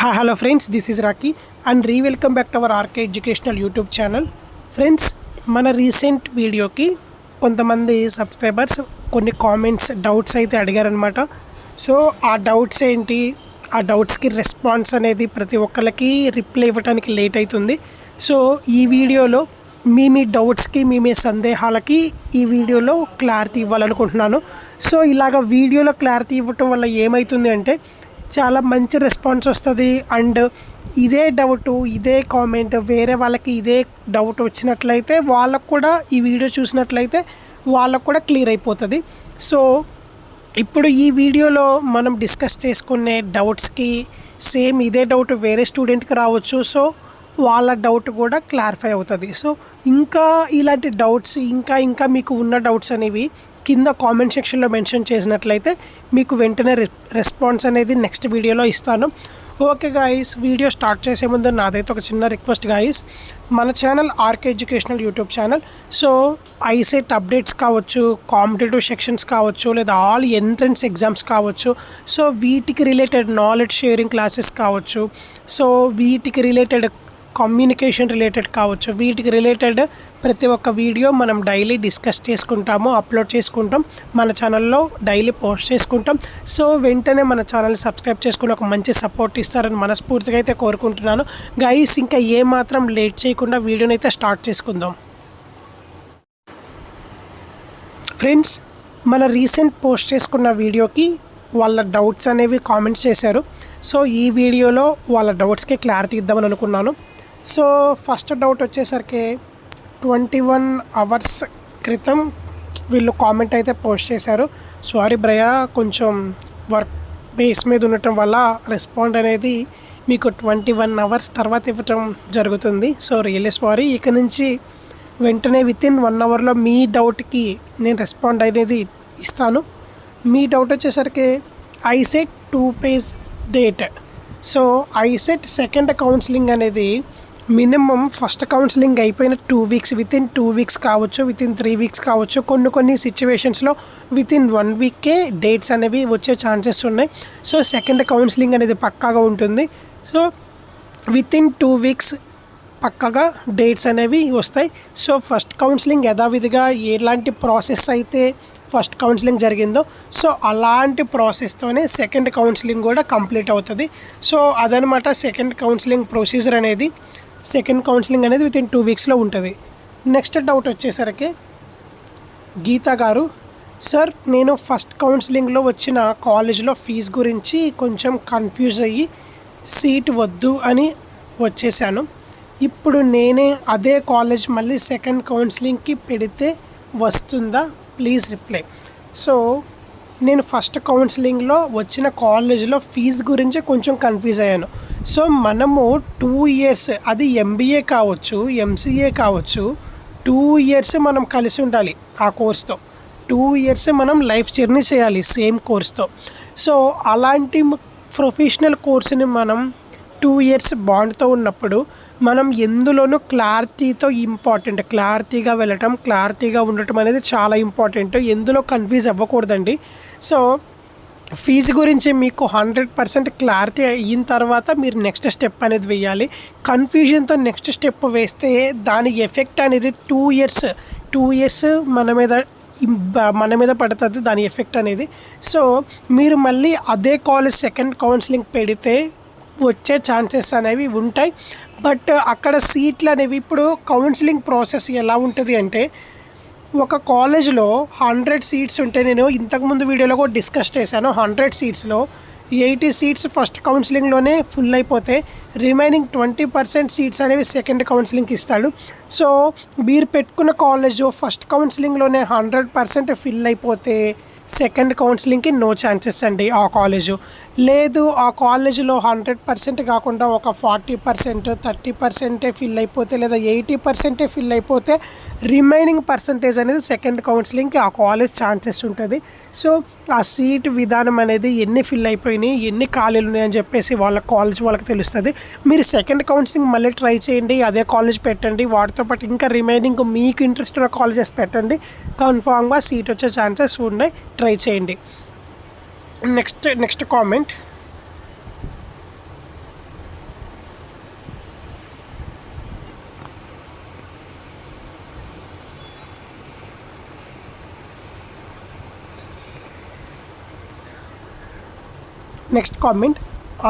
Hi, hello friends, this is Raki and welcome back to our RK Educational YouTube channel. Friends, మన recent వీడియోకి కొంతమంది subscribers కొన్ని comments doubts అయితే అడిగారనమాట. So ఆ doubts ఏంటి, ఆ డౌట్స్కి రెస్పాన్స్ అనేది ప్రతి ఒక్కరికి రిప్లై ఇవ్వడానికి లేట్ అవుతుంది. సో ఈ వీడియోలో మీ డౌట్స్కి మీ సందేహాలకి ఈ వీడియోలో క్లారిటీ ఇవ్వాలనుకుంటున్నాను. సో ఇలాగ వీడియోలో క్లారిటీ ఇవ్వటం వల్ల ఏమవుతుంది అంటే చాలా మంచి రెస్పాన్స్ వస్తుంది. అండ్ ఇదే డౌటు, ఇదే కామెంట్ వేరే వాళ్ళకి ఇదే డౌట్ వచ్చినట్లయితే వాళ్ళకు కూడా ఈ వీడియో చూసినట్లయితే వాళ్ళకు కూడా క్లియర్ అయిపోతుంది. సో ఇప్పుడు ఈ వీడియోలో మనం డిస్కస్ చేసుకునే డౌట్స్కి సేమ్ ఇదే డౌట్ వేరే స్టూడెంట్కి రావచ్చు. సో వాళ్ళ డౌట్ కూడా క్లారిఫై అవుతుంది. సో ఇంకా ఇలాంటి డౌట్స్ ఇంకా మీకు ఉన్న డౌట్స్ అనేవి కింద కామెంట్ సెక్షన్లో మెన్షన్ చేసినట్లయితే మీకు వెంటనే రెస్పాన్స్ అనేది నెక్స్ట్ వీడియోలో ఇస్తాను. ఓకే గాయస్, వీడియో స్టార్ట్ చేసే ముందు నాదైతే ఒక చిన్న రిక్వెస్ట్ గాయస్, మన channel RK educational YouTube channel. So ICET updates కావచ్చు, కాంపిటేటివ్ సెక్షన్స్ కావచ్చు, లేదా ఆల్ ఎంట్రన్స్ ఎగ్జామ్స్ కావచ్చు, సో వీటికి రిలేటెడ్ నాలెడ్జ్ షేరింగ్ క్లాసెస్ కావచ్చు, సో వీటికి రిలేటెడ్ కమ్యూనికేషన్ రిలేటెడ్ కావచ్చు, వీటికి రిలేటెడ్ ప్రతి ఒక్క వీడియో మనం డైలీ డిస్కస్ చేసుకుంటాము, అప్లోడ్ చేసుకుంటాం, మన ఛానల్లో డైలీ పోస్ట్ చేసుకుంటాం. సో వెంటనే మన ఛానల్ సబ్స్క్రైబ్ చేసుకుని ఒక మంచి సపోర్ట్ ఇస్తారని మనస్ఫూర్తిగా అయితే కోరుకుంటున్నాను. గైస్, ఇంకా ఏమాత్రం లేట్ చేయకుండా వీడియోని అయితే స్టార్ట్ చేసుకుందాం. ఫ్రెండ్స్, మన రీసెంట్ పోస్ట్ చేసుకున్న వీడియోకి వాళ్ళ డౌట్స్ అనేవి కామెంట్స్ చేశారు. సో ఈ వీడియోలో వాళ్ళ డౌట్స్కి క్లారిటీ ఇద్దామని అనుకున్నాను. సో ఫస్ట్ డౌట్ వచ్చేసరికి 21 hours క్రితం వీళ్ళు కామెంట్ అయితే పోస్ట్ చేశారు. సారీ బ్రయా, కొంచెం వర్క్ బేస్ మీద ఉండటం వల్ల రెస్పాండ్ అనేది మీకు 21 hours తర్వాత ఇవ్వటం జరుగుతుంది. So really sorry. ఇక నుంచి వెంటనే వితిన్ 1 hourలో మీ డౌట్కి నేను రెస్పాండ్ అనేది ఇస్తాను. మీ డౌట్ వచ్చేసరికి ICET 2 page date. So ICET second counselling అనేది మినిమం ఫస్ట్ కౌన్సిలింగ్ అయిపోయిన 2 weeks, వితిన్ 2 weeks కావచ్చు, వితిన్ 3 weeks కావచ్చు, కొన్ని సిచ్యువేషన్స్లో వితిన్ 1 weekకే డేట్స్ అనేవి వచ్చే ఛాన్సెస్ ఉన్నాయి. సో సెకండ్ కౌన్సిలింగ్ అనేది పక్కాగా ఉంటుంది. సో వితిన్ 2 weeks పక్కాగా డేట్స్ అనేవి వస్తాయి. సో ఫస్ట్ కౌన్సిలింగ్ యథావిధిగా ఎలాంటి ప్రాసెస్ అయితే ఫస్ట్ కౌన్సిలింగ్ జరిగిందో సో అలాంటి ప్రాసెస్తోనే సెకండ్ కౌన్సిలింగ్ కూడా కంప్లీట్ అవుతుంది. సో అదనమాట సెకండ్ కౌన్సిలింగ్ ప్రొసీజర్ అనేది. సెకండ్ కౌన్సిలింగ్ అనేది వితిన్ 2 weeksలో ఉంటుంది. నెక్స్ట్ డౌట్ వచ్చేసరికి గీతా గారు, సార్ నేను ఫస్ట్ కౌన్సిలింగ్లో వచ్చిన కాలేజ్లో ఫీజు గురించి కొంచెం కన్ఫ్యూజ్ అయ్యి సీట్ వద్దు అని వచ్చేసాను. ఇప్పుడు నేనే అదే కాలేజ్ మళ్ళీ సెకండ్ కౌన్సిలింగ్కి పెడితే వస్తుందా? Please reply. సో నేను ఫస్ట్ కౌన్సిలింగ్లో వచ్చిన కాలేజ్లో ఫీజు గురించి కొంచెం కన్ఫ్యూజ్ అయ్యాను. సో మనము 2 years, అది MBA కావచ్చు, MCA కావచ్చు, 2 years మనం కలిసి ఉండాలి ఆ కోర్స్తో. 2 years మనం లైఫ్ జర్నీ చేయాలి సేమ్ కోర్స్తో. సో అలాంటి ప్రొఫెషనల్ కోర్సుని మనం 2 years బాండ్తో ఉన్నప్పుడు మనం ఎందులోనూ క్లారిటీగా వెళ్ళటం, క్లారిటీగా ఉండటం అనేది చాలా ఇంపార్టెంట్. ఎందులో కన్ఫ్యూజ్ అవ్వకూడదండి. సో ఫీజు గురించి మీకు 100% క్లారిటీ అయిన తర్వాత మీరు నెక్స్ట్ స్టెప్ అనేది వేయాలి. కన్ఫ్యూజన్తో నెక్స్ట్ స్టెప్ వేస్తే దాని ఎఫెక్ట్ అనేది 2 years మన మీద పడుతుంది దాని ఎఫెక్ట్ అనేది. సో మీరు మళ్ళీ అదే కాలేజ్ సెకండ్ కౌన్సిలింగ్ పెడితే వచ్చే ఛాన్సెస్ అనేవి ఉంటాయి. బట్ అక్కడ సీట్లు అనేవి ఇప్పుడు కౌన్సిలింగ్ ప్రాసెస్ ఎలా ఉంటుంది అంటే, ఒక కాలేజ్లో 100 seats ఉంటే, నేను ఇంతకుముందు వీడియోలో కూడా డిస్కస్ చేశాను, 100 seatsలో 80 seats ఫస్ట్ కౌన్సిలింగ్లోనే ఫుల్ అయిపోతే రిమైనింగ్ 20% సీట్స్ అనేవి సెకండ్ కౌన్సిలింగ్కి ఇస్తాడు. సో మీరు పెట్టుకున్న కాలేజ్ ఫస్ట్ కౌన్సిలింగ్లోనే 100% ఫిల్ అయిపోతే సెకండ్ కౌన్సిలింగ్కి నో ఛాన్సెస్ అండి. ఆ కాలేజు లేదు, ఆ కాలేజీలో 100% కాకుండా ఒక 40%, 30% ఫిల్ అయిపోతే, లేదా 80% ఫిల్ అయిపోతే రిమైనింగ్ పర్సంటేజ్ అనేది సెకండ్ కౌన్సిలింగ్కి ఆ కాలేజ్ ఛాన్సెస్ ఉంటుంది. సో ఆ సీట్ విధానం అనేది ఎన్ని ఫిల్ అయిపోయినాయి, ఎన్ని ఖాళీలు ఉన్నాయని చెప్పేసి వాళ్ళ కాలేజ్ వాళ్ళకి తెలుస్తుంది. మీరు సెకండ్ కౌన్సిలింగ్ మళ్ళీ ట్రై చేయండి, అదే కాలేజ్ పెట్టండి, వాటితో పాటు ఇంకా రిమైనింగ్ మీకు ఇంట్రెస్ట్ ఉన్న కాలేజెస్ పెట్టండి, కన్ఫామ్గా సీట్ వచ్చే ఛాన్సెస్ ఉన్నాయి. ట్రై చేయండి. నెక్స్ట్ కామెంట్ నెక్స్ట్ కామెంట్,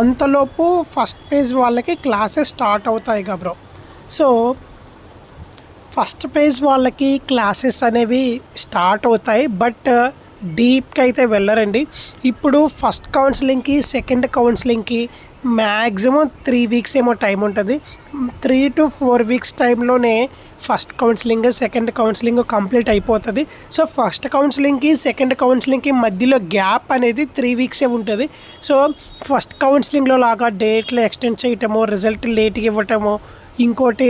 అంతలోపు ఫస్ట్ పేజ్ వాళ్ళకి క్లాసెస్ స్టార్ట్ అవుతాయి కదా బ్రో. సో ఫస్ట్ పేజ్ వాళ్ళకి క్లాసెస్ అనేవి స్టార్ట్ అవుతాయి, బట్ డీప్కి అయితే వెళ్ళరండి. ఇప్పుడు ఫస్ట్ కౌన్సిలింగ్కి సెకండ్ కౌన్సిలింగ్కి మ్యాక్సిమం 3 వీక్స్ ఏమో టైం ఉంటుంది. 3 to 4 వీక్స్ టైంలోనే first counselling second counselling complete అయిపోతుంది. సో ఫస్ట్ కౌన్సిలింగ్కి సెకండ్ కౌన్సిలింగ్కి మధ్యలో గ్యాప్ అనేది 3 వీక్సే ఉంటుంది. సో ఫస్ట్ కౌన్సిలింగ్లో లాగా డేట్లు ఎక్స్టెండ్ చేయటము, రిజల్ట్ లేట్గా ఇవ్వటము, ఇంకోటి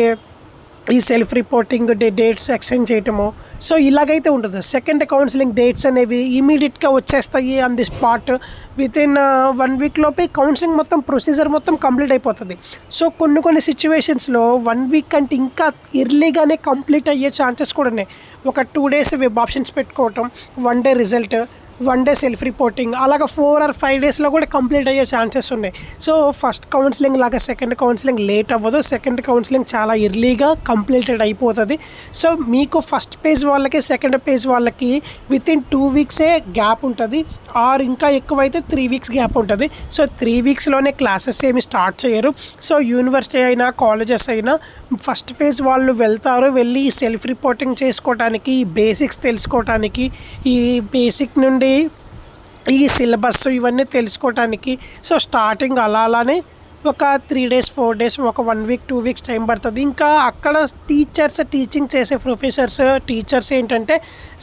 ఈ సెల్ఫ్ రిపోర్టింగ్ డేట్స్ ఎక్స్టెండ్ చేయటము, సో ఇలాగైతే ఉంటుంది. సెకండ్ కౌన్సిలింగ్ డేట్స్ అనేవి ఇమీడియట్గా వచ్చేస్తాయి on the spot. Within 1 week లోపే కౌన్సిలింగ్ మొత్తం ప్రొసీజర్ మొత్తం కంప్లీట్ అయిపోతుంది. సో కొన్ని సిచ్యువేషన్స్లో 1 వీక్ కంటే ఇంకా ఎర్లీగానే కంప్లీట్ అయ్యే ఛాన్సెస్ కూడా ఉన్నాయి. ఒక 2 డేస్ వెబ్ ఆప్షన్స్ పెట్టుకోవటం, 1 day result, 1 day self reporting, అలాగ 4 or 5 డేస్లో కూడా కంప్లీట్ అయ్యే ఛాన్సెస్ ఉన్నాయి. సో ఫస్ట్ కౌన్సిలింగ్ లాగా సెకండ్ కౌన్సిలింగ్ లేట్ అవ్వదు, సెకండ్ కౌన్సిలింగ్ చాలా ఎర్లీగా కంప్లీటెడ్ అయిపోతుంది. సో మీకు ఫస్ట్ పేజ్ వాళ్ళకి సెకండ్ పేజ్ వాళ్ళకి వితిన్ 2 వీక్సే గ్యాప్ ఉంటుంది, ఆర్ ఇంకా ఎక్కువైతే 3 వీక్స్ గ్యాప్ ఉంటుంది. సో 3 వీక్స్లోనే క్లాసెస్ ఏమి స్టార్ట్ చేయరు. సో యూనివర్సిటీ అయినా కాలేజెస్ అయినా ఫస్ట్ ఫేజ్ వాళ్ళు వెళ్తారు, వెళ్ళి సెల్ఫ్ రిపోర్టింగ్ చేసుకోవటానికి, బేసిక్స్ తెలుసుకోవటానికి, ఈ బేసిక్ నుండి ఈ సిలబస్ ఇవన్నీ తెలుసుకోవటానికి. సో స్టార్టింగ్ అలానే ఒక 3 days 4 days, ఒక 1 week 2 weeks టైం పడుతుంది. ఇంకా అక్కడ టీచింగ్ చేసే ప్రొఫెసర్స్ టీచర్స్ ఏంటంటే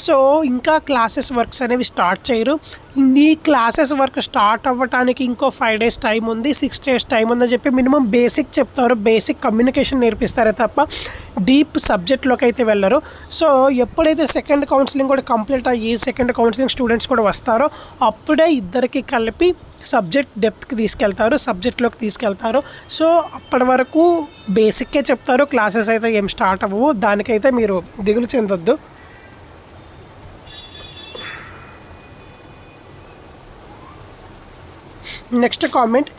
సో ఇంకా క్లాసెస్ వర్క్స్ అనేవి స్టార్ట్ చేయరు. ఈ క్లాసెస్ వర్క్ స్టార్ట్ అవ్వటానికి ఇంకో 5 days టైం ఉంది, 6 days టైం ఉందని చెప్పి మినిమం బేసిక్ చెప్తారు, బేసిక్ కమ్యూనికేషన్ నేర్పిస్తారే తప్ప డీప్ సబ్జెక్ట్లోకి అయితే వెళ్ళరు. సో ఎప్పుడైతే సెకండ్ కౌన్సిలింగ్ కూడా కంప్లీట్ అయ్యి సెకండ్ కౌన్సిలింగ్ స్టూడెంట్స్ కూడా వస్తారో అప్పుడే ఇద్దరికి కలిపి సబ్జెక్ట్ డెప్త్కి తీసుకెళ్తారు, సబ్జెక్ట్లోకి తీసుకెళ్తారు. సో అప్పటి వరకు బేసిక్కే చెప్తారు, క్లాసెస్ అయితే ఏం స్టార్ట్ అవ్వవు, దానికైతే మీరు దిగులు చెందొద్దు. నెక్స్ట్ కామెంట్,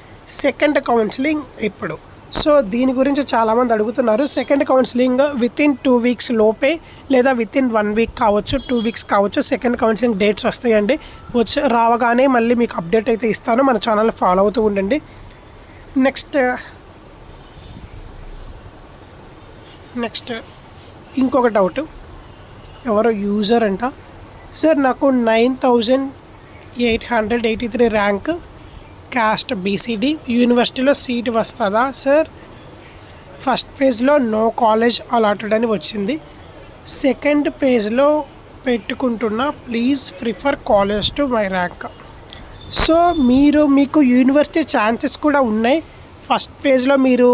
సెకండ్ కౌన్సిలింగ్ ఇప్పుడు. సో దీని గురించి చాలామంది అడుగుతున్నారు. సెకండ్ కౌన్సిలింగ్ వితిన్ 2 వీక్స్ లోపే లేదా వితిన్ 1 వీక్ కావచ్చు, 2 వీక్స్ కావచ్చు, సెకండ్ కౌన్సిలింగ్ డేట్స్ వస్తాయండి. రావగానే మళ్ళీ మీకు అప్డేట్ అయితే ఇస్తాను, మన ఛానల్ ఫాలో అవుతూ ఉండండి. నెక్స్ట్ ఇంకొక డౌట్, ఎవరో యూజర్ అంట, సార్ నాకు 9883 ర్యాంక్, క్యాస్ట్ బీసీడీ, యూనివర్సిటీలో సీట్ వస్తుందా సార్? ఫస్ట్ పేజ్లో నో కాలేజ్ అలాటెడ్ అని వచ్చింది, సెకండ్ పేజ్లో పెట్టుకుంటున్నా please prefer college to my rank. So మీకు యూనివర్సిటీ ఛాన్సెస్ కూడా ఉన్నాయి. ఫస్ట్ ఫేజ్లో మీరు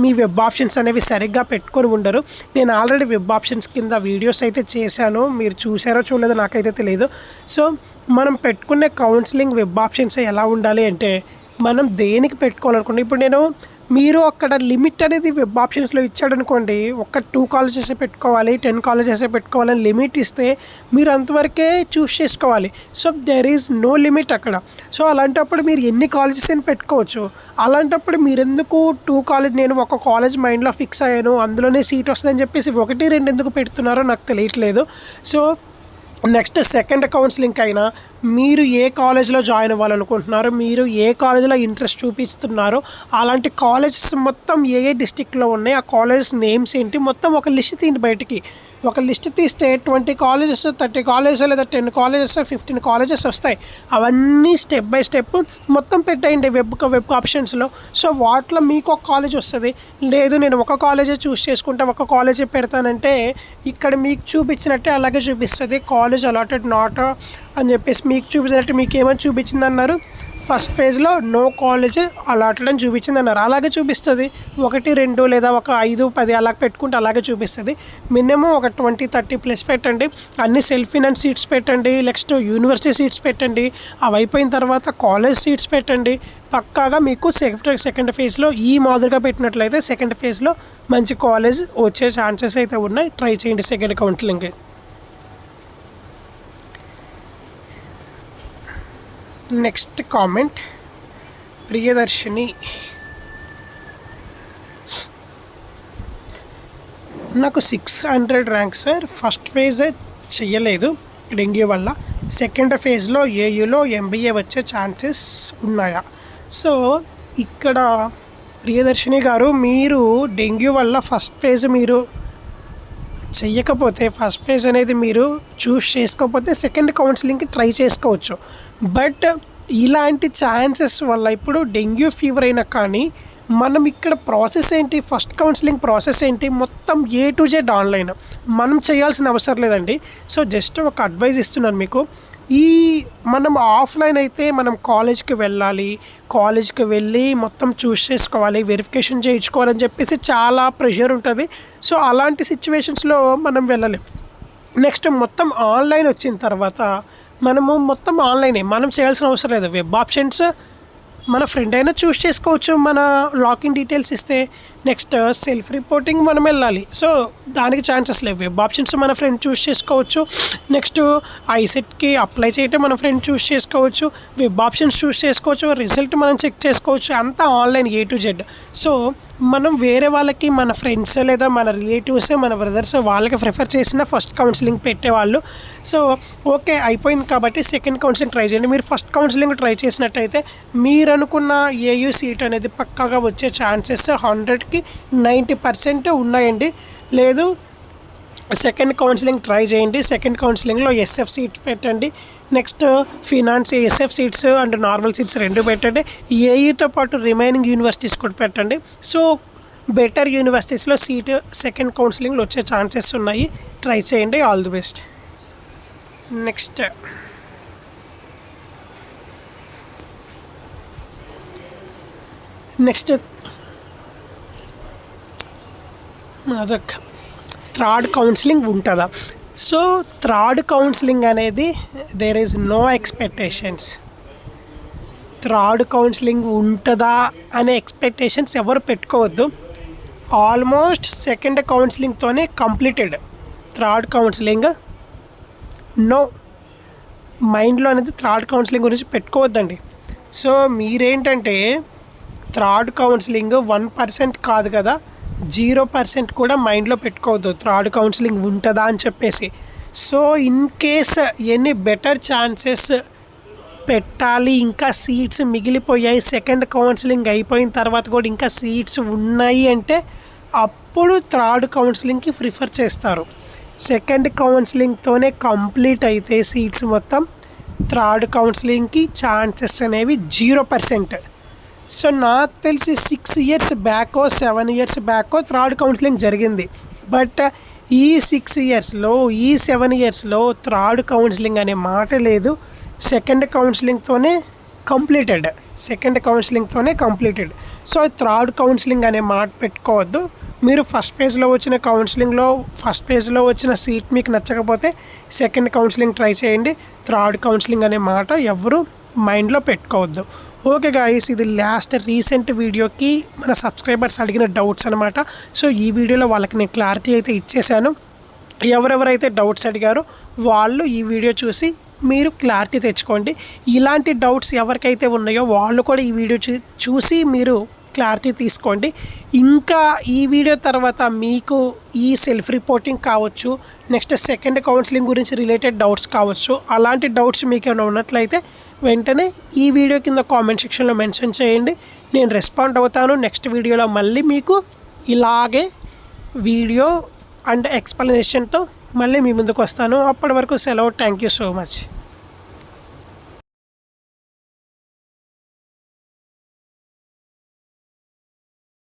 మీ వెబ్ ఆప్షన్స్ అనేవి సరిగ్గా పెట్టుకొని ఉండరు. నేను ఆల్రెడీ వెబ్ ఆప్షన్స్ కింద వీడియోస్ అయితే చేశాను, మీరు చూసారో చూడలేదో నాకైతే తెలియదు. సో మనం పెట్టుకునే కౌన్సిలింగ్ వెబ్ ఆప్షన్స్ ఎలా ఉండాలి అంటే మనం దేనికి పెట్టుకోవాలనుకోండి, ఇప్పుడు మీరు అక్కడ లిమిట్ అనేది వెబ్ ఆప్షన్స్లో ఇచ్చాడనుకోండి, ఒక 2 కాలేజెస్ పెట్టుకోవాలి, 10 కాలేజెస్ పెట్టుకోవాలని లిమిట్ ఇస్తే మీరు అంతవరకే చూస్ చేసుకోవాలి. So there is no limit అక్కడ. సో అలాంటప్పుడు మీరు ఎన్ని కాలేజెస్ అని పెట్టుకోవచ్చు. అలాంటప్పుడు మీరెందుకు 2 కాలేజ్, నేను ఒక కాలేజ్ మైండ్లో ఫిక్స్ అయ్యాను అందులోనే సీట్ వస్తుందని చెప్పేసి 1, 2 ఎందుకు పెడుతున్నారో నాకు తెలియట్లేదు. సో నెక్స్ట్ సెకండ్ కౌన్సిలింగ్ అయినా మీరు ఏ కాలేజ్లో జాయిన్ అవ్వాలనుకుంటున్నారో, మీరు ఏ కాలేజ్లో ఇంట్రెస్ట్ చూపిస్తున్నారో అలాంటి కాలేజెస్ మొత్తం ఏ డిస్టిక్లో ఉన్నాయి, ఆ కాలేజెస్ నేమ్స్ ఏంటి, మొత్తం ఒక లిస్ట్ తీయండి బయటికి. ఒక లిస్ట్ తీస్తే 20 కాలేజెస్, 30 కాలేజెస్ లేదా 10 కాలేజెస్, 15 కాలేజెస్ వస్తాయి. అవన్నీ స్టెప్ బై స్టెప్ మొత్తం పెట్టేయండి వెబ్ ఆప్షన్స్లో. సో వాటిలో మీకు ఒక కాలేజ్ వస్తుంది. లేదు నేను ఒక కాలేజే చూస్ చేసుకుంటా, ఒక కాలేజే పెడతానంటే ఇక్కడ మీకు చూపించినట్టే అలాగే చూపిస్తుంది, కాలేజ్ అలాటెడ్ నాట్ అని చెప్పేసి మీకు చూపించినట్టు. మీకు ఏమని చూపించింది అన్నారు, ఫస్ట్ ఫేజ్లో నో కాలేజ్ అలాటెడ్ అని చూపించింది అన్నారు, అలాగే చూపిస్తుంది. 1, 2 లేదా ఒక 5, 10 అలా పెట్టుకుంటే అలాగే చూపిస్తుంది. మినిమం ఒక 20, 30 ప్లస్ పెట్టండి. అన్ని సెల్ఫ్ ఫినాన్స్ సీట్స్ పెట్టండి, నెక్స్ట్ యూనివర్సిటీ సీట్స్ పెట్టండి. అవి అయిపోయిన తర్వాత కాలేజ్ సీట్స్ పెట్టండి. పక్కాగా మీకు సెకండ్ ఫేజ్లో ఈ మాదిరిగా పెట్టినట్లయితే సెకండ్ ఫేజ్లో మంచి కాలేజ్ వచ్చే ఛాన్సెస్ అయితే ఉన్నాయి. ట్రై చేయండి second counselling. Next comment, Priyadarshini, నాకు 600 ర్యాంక్ సార్, ఫస్ట్ ఫేజ్ చేయలేదు డెంగ్యూ వల్ల, సెకండ్ ఫేజ్లో ఏయులో ఎంబీఏ వచ్చే ఛాన్సెస్ ఉన్నాయా? సో ఇక్కడ ప్రియదర్శిని గారు, మీరు డెంగ్యూ వల్ల ఫస్ట్ ఫేజ్ మీరు చెయ్యకపోతే, ఫస్ట్ ఫేజ్ అనేది మీరు చూస్ చేసుకోకపోతే సెకండ్ కౌన్సిలింగ్కి ట్రై చేసుకోవచ్చు. బట్ ఇలాంటి ఛాన్సెస్ వల్ల ఇప్పుడు డెంగ్యూ ఫీవర్ అయినా కానీ మనం ఇక్కడ ప్రాసెస్ ఏంటి, ఫస్ట్ కౌన్సిలింగ్ ప్రాసెస్ ఏంటి, మొత్తం A to Z ఆన్లైన్, మనం చేయాల్సిన అవసరం లేదండి. సో జస్ట్ ఒక అడ్వైజ్ ఇస్తున్నాను మీకు. మనం ఆఫ్లైన్ అయితే మనం కాలేజ్కి వెళ్ళాలి, కాలేజ్కి వెళ్ళి మొత్తం చూస్ చేసుకోవాలి, వెరిఫికేషన్ చేయించుకోవాలని చెప్పేసి చాలా ప్రెషర్ ఉంటుంది. సో అలాంటి సిచ్యువేషన్స్లో మనం వెళ్ళలేం. నెక్స్ట్ మొత్తం ఆన్లైన్ వచ్చిన తర్వాత మనము మొత్తం ఆన్లైనే, మనం చేయాల్సిన అవసరం లేదు. వెబ్ ఆప్షన్స్ మన ఫ్రెండ్ అయినా చూస్ చేసుకోవచ్చు, మన లాగిన్ డీటెయిల్స్ ఇస్తే. నెక్స్ట్ సెల్ఫ్ రిపోర్టింగ్ మనం వెళ్ళాలి, సో దానికి ఛాన్సెస్ లేవు. వెబ్ ఆప్షన్స్ మన ఫ్రెండ్ చూస్ చేసుకోవచ్చు. నెక్స్ట్ ఐసెట్కి అప్లై చేయటం మన ఫ్రెండ్ చూస్ చేసుకోవచ్చు, వెబ్ ఆప్షన్స్ చూస్ చేసుకోవచ్చు, రిజల్ట్ మనం చెక్ చేసుకోవచ్చు. అంతా online A to Z. So మనం వేరే వాళ్ళకి, మన ఫ్రెండ్స్ లేదా మన రిలేటివ్స్, మన బ్రదర్స్ వాళ్ళకి ప్రిఫర్ చేసిన ఫస్ట్ కౌన్సిలింగ్ పెట్టేవాళ్ళు. సో ఓకే అయిపోయింది కాబట్టి సెకండ్ కౌన్సిలింగ్ ట్రై చేయండి. మీరు ఫస్ట్ కౌన్సిలింగ్ ట్రై చేసినట్టయితే మీరు అనుకున్న ఏయూ సీట్ అనేది పక్కాగా వచ్చే ఛాన్సెస్ 100కి 90% ఉన్నాయండి. లేదు సెకండ్ కౌన్సిలింగ్ ట్రై చేయండి. సెకండ్ కౌన్సిలింగ్లో SF సీట్ పెట్టండి. Next finance SF seats and normal seats రెండు పెట్టండి. ఏయూతో పాటు రిమైనింగ్ యూనివర్సిటీస్ కూడా పెట్టండి. సో బెటర్ యూనివర్సిటీస్లో సీట్ సెకండ్ కౌన్సిలింగ్లో వచ్చే ఛాన్సెస్ ఉన్నాయి. ట్రై చేయండి. All the best. నెక్స్ట్ అదొక థర్డ్ కౌన్సిలింగ్ ఉంటుందా? సో థర్డ్ కౌన్సిలింగ్ అనేది there is no expectations. Third counselling ఉంటుందా అనే ఎక్స్పెక్టేషన్స్ ఎవరు పెట్టుకోవద్దు. ఆల్మోస్ట్ సెకండ్ కౌన్సిలింగ్తోనే కంప్లీటెడ్. థర్డ్ కౌన్సిలింగ్ నో, మైండ్లో అనేది థర్డ్ కౌన్సిలింగ్ గురించి పెట్టుకోవద్దండి. సో మీరేంటంటే థర్డ్ కౌన్సిలింగ్ 1% కాదు కదా, 0% కూడా మైండ్లో పెట్టుకోవద్దు థర్డ్ కౌన్సిలింగ్ ఉంటుందా అని చెప్పేసి. So in case any better chances పెట్టాలి, ఇంకా సీట్స్ మిగిలిపోయాయి, సెకండ్ కౌన్సిలింగ్ అయిపోయిన తర్వాత కూడా ఇంకా సీట్స్ ఉన్నాయి అంటే అప్పుడు థర్డ్ కౌన్సిలింగ్కి ప్రిఫర్ చేస్తారు. సెకండ్ కౌన్సిలింగ్తోనే కంప్లీట్ అయితే సీట్స్ మొత్తం, థర్డ్ కౌన్సిలింగ్కి ఛాన్సెస్ అనేవి 0%. సో నాకు తెలిసి 6 years బ్యాకో 7 years బ్యాకో థర్డ్ కౌన్సిలింగ్ జరిగింది. బట్ ఈ 6 yearsలో ఈ 7 yearsలో థర్డ్ కౌన్సిలింగ్ అనే మాట లేదు. సెకండ్ కౌన్సిలింగ్తోనే కంప్లీటెడ్. సో థర్డ్ కౌన్సిలింగ్ అనే మాట పెట్టుకోవద్దు. మీరు ఫస్ట్ ఫేజ్లో వచ్చిన సీట్ మీకు నచ్చకపోతే సెకండ్ కౌన్సిలింగ్ ట్రై చేయండి. థర్డ్ కౌన్సిలింగ్ అనే మాట ఎవరు మైండ్లో పెట్టుకోవద్దు. ఓకే గాయస్, ఇది రీసెంట్ వీడియోకి మన సబ్స్క్రైబర్స్ అడిగిన డౌట్స్ అనమాట. సో ఈ వీడియోలో వాళ్ళకి నేను క్లారిటీ అయితే ఇచ్చేసాను. ఎవరెవరైతే డౌట్స్ అడిగారో వాళ్ళు ఈ వీడియో చూసి మీరు క్లారిటీ తెచ్చుకోండి. ఇలాంటి డౌట్స్ ఎవరికైతే ఉన్నాయో వాళ్ళు కూడా ఈ వీడియో చూసి మీరు క్లారిటీ తీసుకోండి. ఇంకా ఈ వీడియో తర్వాత మీకు ఈ సెల్ఫ్ రిపోర్టింగ్ కావచ్చు, నెక్స్ట్ సెకండ్ కౌన్సిలింగ్ గురించి రిలేటెడ్ డౌట్స్ కావచ్చు, అలాంటి డౌట్స్ మీకు ఏమైనా ఉన్నట్లయితే వెంటనే ఈ వీడియో కింద కామెంట్ సెక్షన్లో మెన్షన్ చేయండి. నేను రెస్పాండ్ అవుతాను. నెక్స్ట్ వీడియోలో మళ్ళీ మీకు ఇలాగే వీడియో అండ్ ఎక్స్ప్లెనేషన్తో మళ్ళీ మీ ముందుకు వస్తాను. అప్పటి వరకు సెలవు. Thank you so much.